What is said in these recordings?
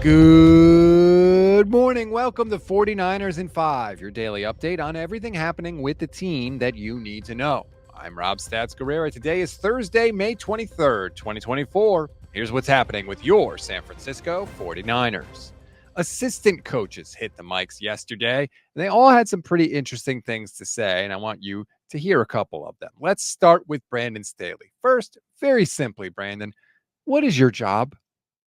Good morning. Welcome to 49ers in 5, your daily update on everything happening with the team that you need to know. I'm Rob Stats Guerrera. Today is Thursday, May 23rd, 2024. Here's what's happening with your San Francisco 49ers. Assistant coaches hit the mics yesterday, and they all had some pretty interesting things to say, and I want you to hear a couple of them. Let's start with Brandon Staley. First, very simply, Brandon, what is your job?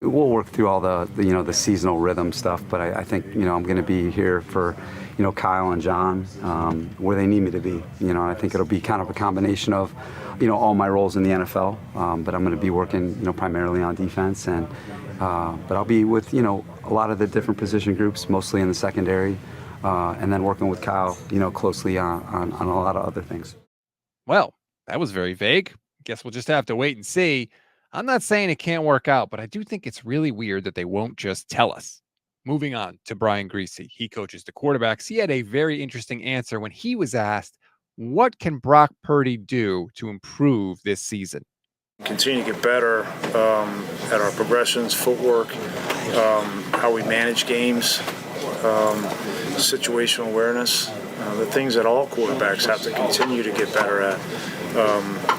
We'll work through all the seasonal rhythm stuff, but I think I'm going to be here for Kyle and John where they need me to be. And I think it'll be kind of a combination of all my roles in the NFL, but I'm going to be working primarily on defense, and but I'll be with a lot of the different position groups, mostly in the secondary, and then working with Kyle closely on a lot of other things. Well, that was very vague. Guess we'll just have to wait and see. I'm not saying it can't work out, but I do think it's really weird that they won't just tell us. Moving on to Brian Griese. He coaches the quarterbacks. He had a very interesting answer when he was asked, what can Brock Purdy do to improve this season? Continue to get better at our progressions, footwork, how we manage games, situational awareness, the things that all quarterbacks have to continue to get better at.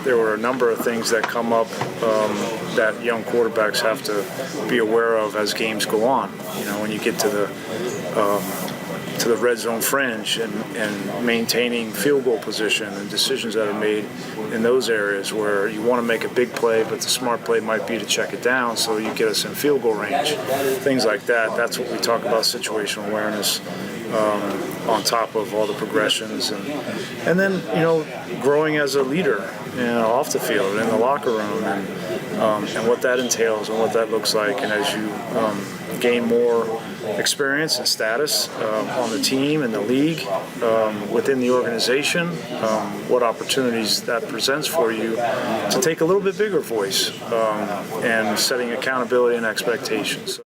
There were a number of things that come up that young quarterbacks have to be aware of as games go on. When you get to the red zone fringe and maintaining field goal position and decisions that are made in those areas where you want to make a big play, but the smart play might be to check it down so you get us in field goal range. Things like that. That's what we talk about, situational awareness. On top of all the progressions, and then growing as a leader off the field in the locker room, and what that entails and what that looks like. And as you gain more experience and status on the team and the league, within the organization, what opportunities that presents for you to take a little bit bigger voice, and setting accountability and expectations.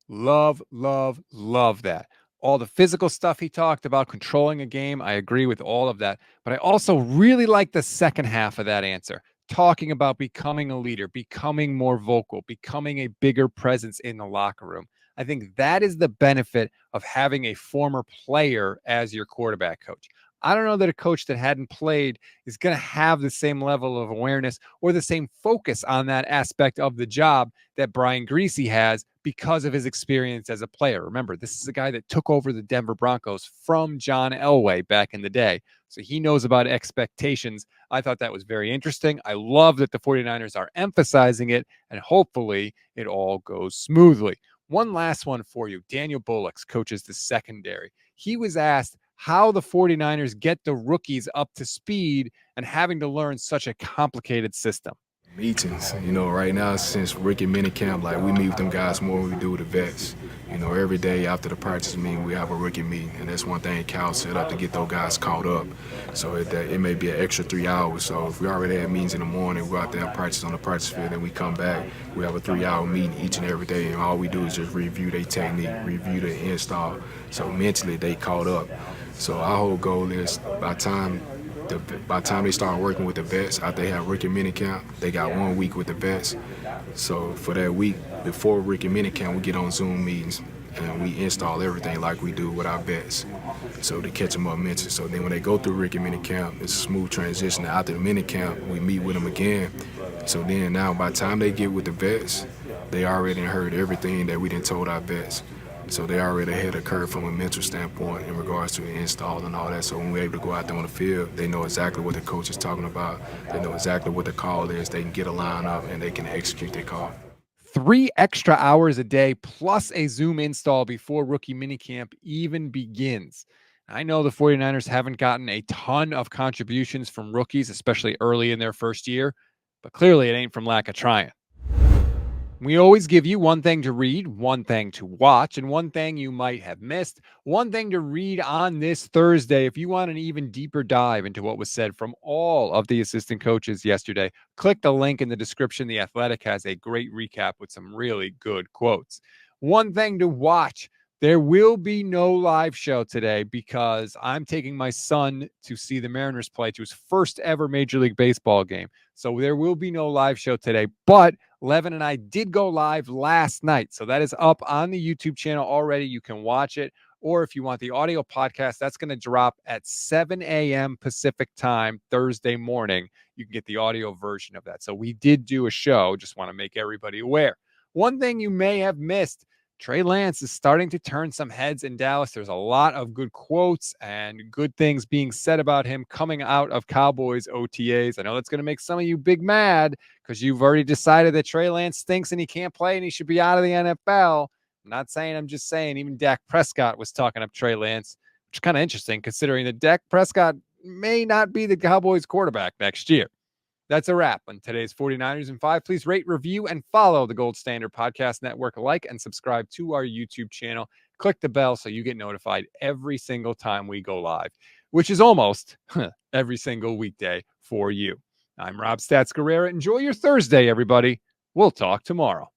Love that. All the physical stuff he talked about, controlling a game, I agree with all of that. But I also really like the second half of that answer, talking about becoming a leader, becoming more vocal, becoming a bigger presence in the locker room. I think that is the benefit of having a former player as your quarterback coach. I don't know that a coach that hadn't played is going to have the same level of awareness or the same focus on that aspect of the job that Brian Griese has because of his experience as a player. Remember, this is a guy that took over the Denver Broncos from John Elway back in the day. So he knows about expectations. I thought that was very interesting. I love that the 49ers are emphasizing it, and hopefully it all goes smoothly. One last one for you. Daniel Bullocks coaches the secondary. He was asked how the 49ers get the rookies up to speed and having to learn such a complicated system. Meetings, right now since rookie minicamp, we meet with them guys more than we do with the vets. Every day after the practice meeting, we have a rookie meeting, and that's one thing Cal set up to get those guys caught up. So it may be an extra 3 hours. So if we already have meetings in the morning, we go out there and practice on the practice field, and we come back, we have a 3-hour meeting each and every day, and all we do is just review their technique, review the install. So mentally, they caught up. So our whole goal is by the time they start working with the vets, after they have rookie minicamp, they got 1 week with the vets. So for that week, before rookie minicamp, we get on Zoom meetings and we install everything like we do with our vets, so to catch them up mentally. So then when they go through rookie minicamp, it's a smooth transition. After the minicamp, we meet with them again. So then now by the time they get with the vets, they already heard everything that we done told our vets. So they already ahead of the curve from a mental standpoint in regards to the install and all that. So when we're able to go out there on the field, they know exactly what the coach is talking about. They know exactly what the call is. They can get a line up and they can execute their call. 3 extra hours a day plus a Zoom install before rookie minicamp even begins. I know the 49ers haven't gotten a ton of contributions from rookies, especially early in their first year, but clearly it ain't from lack of trying. We always give you one thing to read, one thing to watch, and one thing you might have missed. One thing to read on this Thursday. If you want an even deeper dive into what was said from all of the assistant coaches yesterday, click the link in the description. The Athletic has a great recap with some really good quotes. One thing to watch. There will be no live show today because I'm taking my son to see the Mariners play to his first ever Major League Baseball game. So there will be no live show today, but Levin and I did go live last night. So that is up on the YouTube channel already. You can watch it. Or if you want the audio podcast, that's going to drop at 7 a.m. Pacific time, Thursday morning. You can get the audio version of that. So we did do a show. Just want to make everybody aware. One thing you may have missed, Trey Lance is starting to turn some heads in Dallas. There's a lot of good quotes and good things being said about him coming out of Cowboys OTAs. I know that's going to make some of you big mad because you've already decided that Trey Lance stinks and he can't play and he should be out of the NFL. I'm not saying, I'm just saying even Dak Prescott was talking up Trey Lance, which is kind of interesting considering that Dak Prescott may not be the Cowboys quarterback next year. That's a wrap on today's 49ers in 5. Please rate, review, and follow the Gold Standard Podcast Network. Like and subscribe to our YouTube channel. Click the bell so you get notified every single time we go live, which is almost every single weekday for you. I'm Rob Stats Guerrera. Enjoy your Thursday, everybody. We'll talk tomorrow.